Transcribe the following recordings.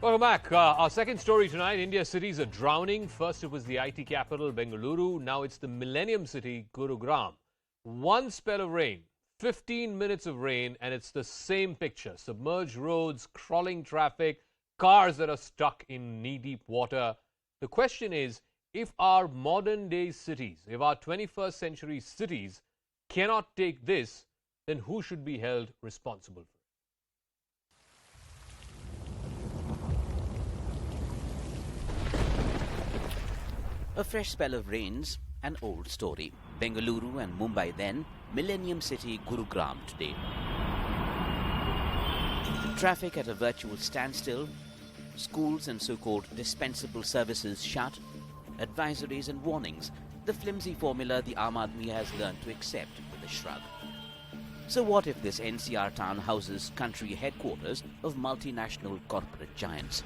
Welcome back. Our second story tonight, India's cities are drowning. First it was the IT capital, Bengaluru. Now it's the Millennium City, Gurugram. One spell of rain, 15 minutes of rain, and it's the same picture. Submerged roads, crawling traffic, cars that are stuck in knee-deep water. The question is, if our modern-day cities, if our 21st century cities cannot take this, then who should be held responsible for it? A fresh spell of rains, an old story. Bengaluru and Mumbai then, Millennium City, Gurugram today. Traffic at a virtual standstill, schools and so-called dispensable services shut, advisories and warnings, the flimsy formula the Aam Aadmi has learned to accept with a shrug. So what if this NCR town houses country headquarters of multinational corporate giants?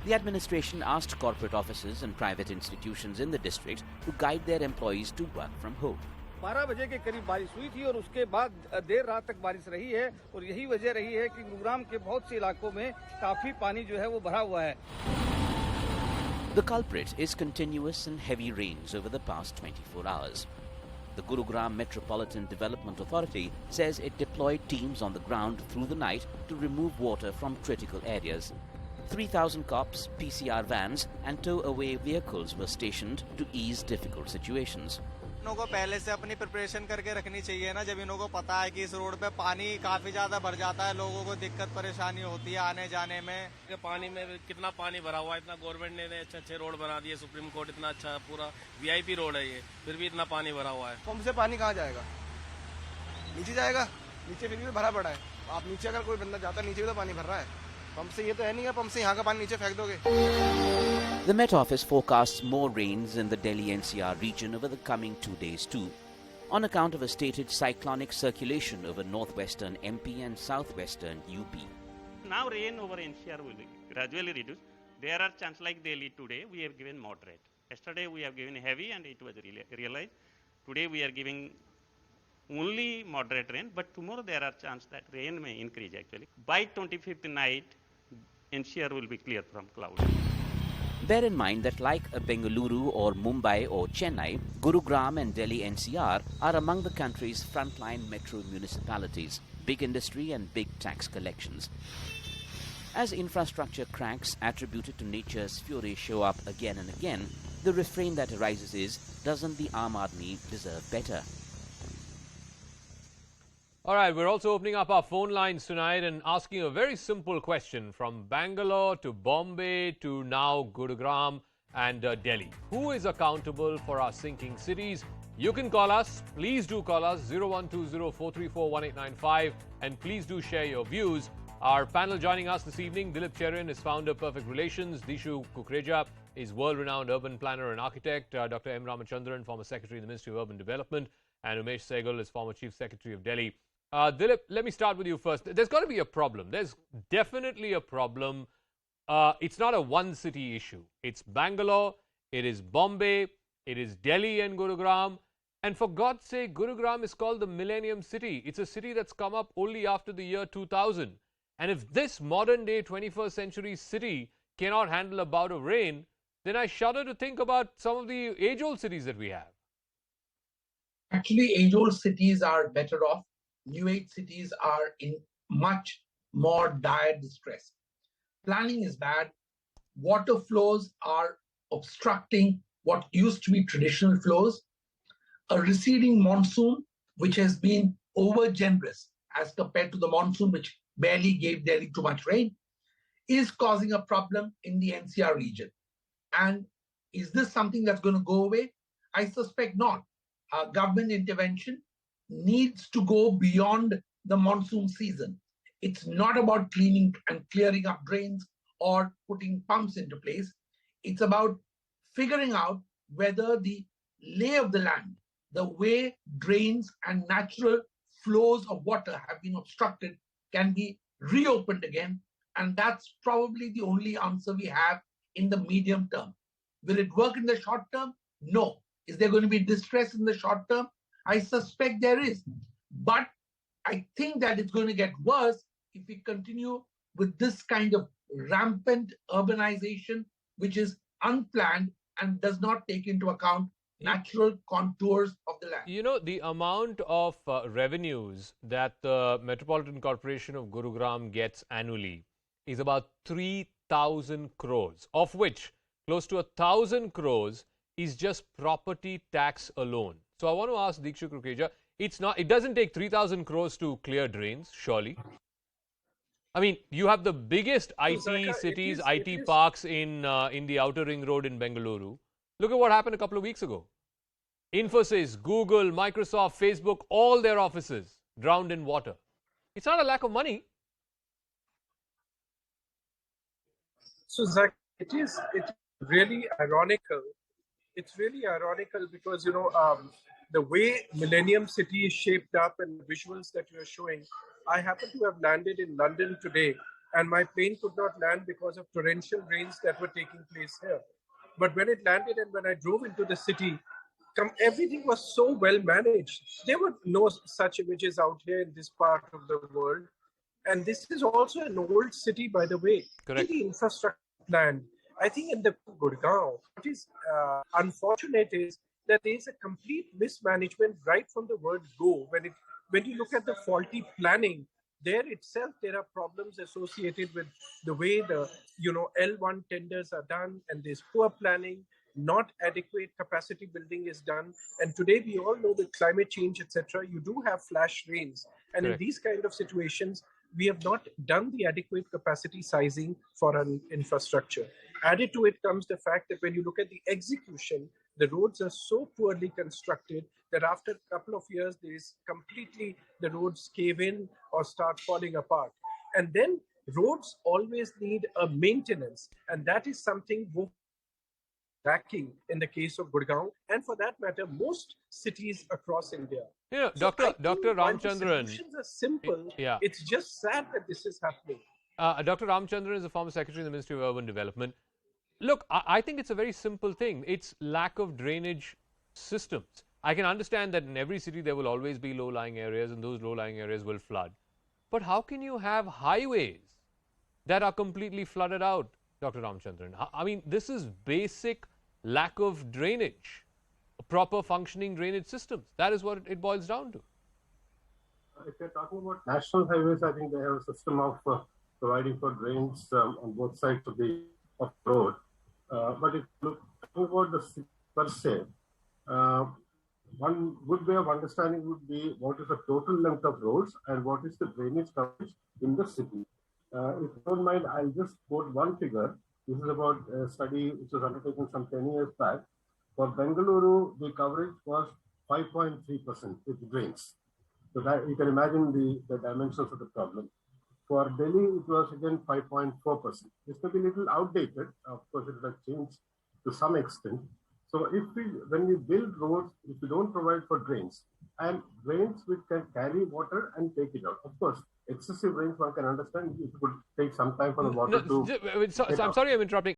The administration asked corporate offices and private institutions in the district to guide their employees to work from home. 12 बजे के करीब बारिश हुई थी और उसके बाद देर रात तक बारिश रही है और यही वजह रही है कि गुरुग्राम के बहुत से इलाकों में काफी पानी जो है वो भरा हुआ है. The culprit is continuous and heavy rains over the past 24 hours. The Gurugram Metropolitan Development Authority says it deployed teams on the ground through the night to remove water from critical areas. 3,000 cops, PCR vans and tow-away vehicles were stationed to ease difficult situations. इनको को पहले से अपनी preparation करके रखनी चाहिए ना. जब इनको को पता है कि इस रोड पे पानी काफी ज्यादा भर जाता है, लोगों को दिक्कत परेशानी होती है आने जाने में. पानी में कितना पानी भरा हुआ है, इतना गवर्नमेंट ने अच्छे रोड बना दिए, सुप्रीम कोर्ट इतना अच्छा पूरा वीआईपी रोड है ये, फिर भी इतना पानी भरा हुआ है. पंप से पानी कहाँ जाएगा? नीचे जाएगा. नीचे फिर भी भरा पड़ा है. आप नीचे अगर कोई बंदा जाता है, नीचे भी तो पानी भर रहा है. पंप से ये तो है नहीं है, पंप से यहाँ का पानी नीचे फेंक दोगे. The Met Office forecasts more rains in the Delhi NCR region over the coming 2 days too, on account of a stated cyclonic circulation over northwestern MP and southwestern UP. Now rain over NCR will be gradually reduced. There are chances like Delhi today, we have given moderate. Yesterday we have given heavy and it was realized. Today we are giving only moderate rain, but tomorrow there are chances that rain may increase actually. By 25th night, NCR will be clear from cloud. Bear in mind that like a Bengaluru or Mumbai or Chennai, Gurugram and Delhi NCR are among the country's frontline metro municipalities, big industry and big tax collections. As infrastructure cracks attributed to nature's fury show up again and again, the refrain that arises is, doesn't the Aam Aadmi deserve better? All right, we're also opening up our phone lines tonight and asking a very simple question from Bangalore to Bombay to now Gurugram and Delhi. Who is accountable for our sinking cities? You can call us. Please do call us 01204341895 and please do share your views. Our panel joining us this evening, Dilip Cherian is founder of Perfect Relations. Dishu Kukreja is world-renowned urban planner and architect. Dr. M. Ramachandran, former Secretary in the Ministry of Urban Development. And Umesh Sehgal is former Chief Secretary of Delhi. Dilip, let me start with you first. There's got to be a problem. There's definitely a problem. It's not a one-city issue. It's Bangalore, it is Bombay, it is Delhi and Gurugram. And for God's sake, Gurugram is called the Millennium City. It's a city that's come up only after the year 2000. And if this modern-day 21st century city cannot handle a bout of rain, then I shudder to think about some of the age-old cities that we have. Actually, age-old cities are better off. New age cities are in much more dire distress. Planning is bad. Water flows are obstructing what used to be traditional flows. A receding monsoon, which has been over generous as compared to the monsoon, which barely gave Delhi too much rain, is causing a problem in the NCR region. And is this something that's going to go away? I suspect not. Government intervention needs to go beyond the monsoon season. It's not about cleaning and clearing up drains or putting pumps into place. It's about figuring out whether the lay of the land, the way drains and natural flows of water have been obstructed, can be reopened again. And that's probably the only answer we have in the medium term. Will it work in the short term? No. Is there going to be distress in the short term? I suspect there is. But I think that it's going to get worse if we continue with this kind of rampant urbanization, which is unplanned and does not take into account natural contours of the land. You know, the amount of revenues that the Metropolitan Corporation of Gurugram gets annually is about 3,000 crores, of which close to 1,000 crores is just property tax alone. So I want to ask Dikshu Kukreja, it doesn't take 3,000 crores to clear drains, surely. I mean, you have the biggest IT cities, IT parks in the outer ring road in Bengaluru. Look at what happened a couple of weeks ago. Infosys, Google, Microsoft, Facebook, all their offices drowned in water. It's not a lack of money. So, Zach, it's really ironical. It's really ironical because, the way Millennium City is shaped up and the visuals that you are showing, I happen to have landed in London today and my plane could not land because of torrential rains that were taking place here. But when it landed and when I drove into the city, everything was so well managed. There were no such images out here in this part of the world. And this is also an old city, by the way. Correct. The infrastructure plan, I think in the Gurgaon, what is unfortunate is that there is a complete mismanagement right from the word go. When you look at the faulty planning, there itself, there are problems associated with the way the L1 tenders are done, and there's poor planning, not adequate capacity building is done. And today we all know that climate change, etc., you do have flash rains. And Correct. in these kind of situations, we have not done the adequate capacity sizing for an infrastructure. Added to it comes the fact that when you look at the execution, the roads are so poorly constructed that after a couple of years, the roads cave in or start falling apart. And then roads always need a maintenance. And that is something lacking in the case of Gurgaon, and for that matter, most cities across India. You know, So Dr. while the Ramchandran. solutions are simple. Yeah. It's just sad that this is happening. Dr. Ramchandran is the former secretary in the Ministry of Urban Development. Look, I think it's a very simple thing. It's lack of drainage systems. I can understand that in every city there will always be low-lying areas and those low-lying areas will flood. But how can you have highways that are completely flooded out, Dr. Ramchandran? I mean, this is basic lack of drainage, proper functioning drainage systems. That is what it boils down to. If you're talking about national highways, I think they have a system of providing for drains on both sides of the road. But if you look about the city per se, one good way of understanding would be what is the total length of roads and what is the drainage coverage in the city. If you don't mind, I'll just quote one figure. This is about a study which was undertaken some 10 years back. For Bengaluru, the coverage was 5.3% with drains. So that you can imagine the dimensions of the problem. For Delhi, it was again 5.4%. This may be a little outdated. Of course, it has changed to some extent. So when we build roads, if we don't provide for drains, and drains which can carry water and take it out. Of course, excessive rains, one can understand it could take some time for the water to... I'm sorry I'm interrupting.